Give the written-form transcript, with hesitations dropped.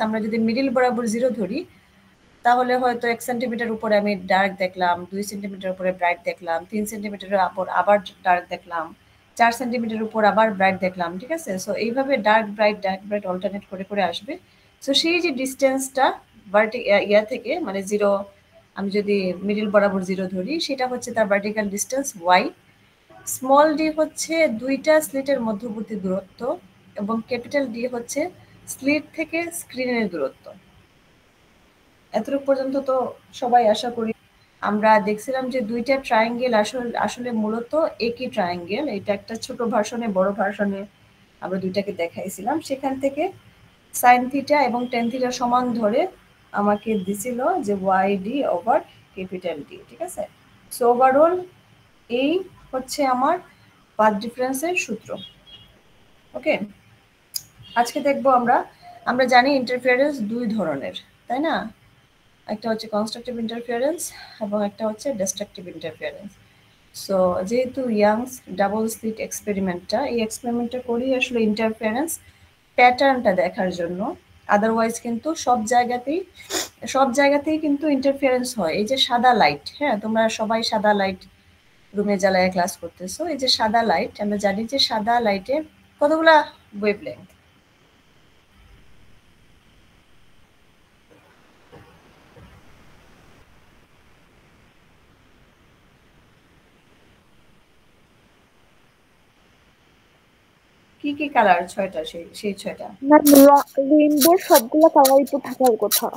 আমরা যদি মিডল বরাবর 0 ধরি তাহলে হয়তো 1 সেন্টিমিটার উপরে আমি ডার্ক দেখলাম, 2 সেন্টিমিটার উপরে ব্রাইট দেখলাম, 3 সেন্টিমিটারের উপর আবার ডার্ক দেখলাম, 4 সেন্টিমিটার উপর আবার ব্রাইট দেখলাম, ঠিক আছে? সো এইভাবে ডার্ক ব্রাইট অল্টারনেট করে করে আসবে। সো সেই যে ডিস্টেন্সটা ইয়া থেকে মানে 0, আমি যদি মিডল বরাবর 0 ধরি সেটা হচ্ছে তার vertical distance y। Small D হচ্ছে দুইটা স্লিটের মধ্যবর্তী দূরত্ব এবং ক্যাপিটাল ডি হচ্ছে স্লিট থেকে স্ক্রিনের দূরত্ব। এতটুকু পর্যন্ত তো সবাই আশা করি আমরা দেখছিলাম যে দুইটা ট্রায়াঙ্গেল আসলে মূলত একই ট্রায়াঙ্গেল। এটা একটা ছোট ভার্সনে বড় ভার্সনে আমরা দুইটাকে দেখাইছিলাম। সেখান থেকে সাইন থিটা এবং টেন থিটা সমান ধরে আমাকে দিছিল যে y d over capital D, ঠিক আছে? সো ওভারঅল এই হচ্ছে আমার পাথ ডিফারেন্সের সূত্র। ওকে, আজকে দেখবো আমরা জানি ইন্টারফিয়ারেন্স দুই ধরনের, তাই না? একটা হচ্ছে কনস্ট্রাকটিভ ইন্টারফিয়ারেন্স এবং একটা হচ্ছে ডিস্ট্রাকটিভ ইন্টারফিয়ারেন্স। সো যেহেতু ইয়াংস ডাবল স্লিট এক্সপেরিমেন্টটা, এই এক্সপেরিমেন্টটা করি আসলে ইন্টারফিয়ারেন্স প্যাটার্নটা দেখার জন্য। আদারওয়াইজ কিন্তু সব জায়গাতেই কিন্তু ইন্টারফিয়ারেন্স হয়। এই যে সাদা লাইট, হ্যাঁ, তোমরা সবাই সাদা লাইট রুমে জ্বালায় ক্লাস করতেছো। এই যে সাদা লাইট, আমরা জানি যে সাদা লাইটের কতগুলা ওয়েভলেংথ? কি কি কালার? 6টা, সেই 6টা। রেইনবোর সবগুলো কালারই তো থাকার কথা।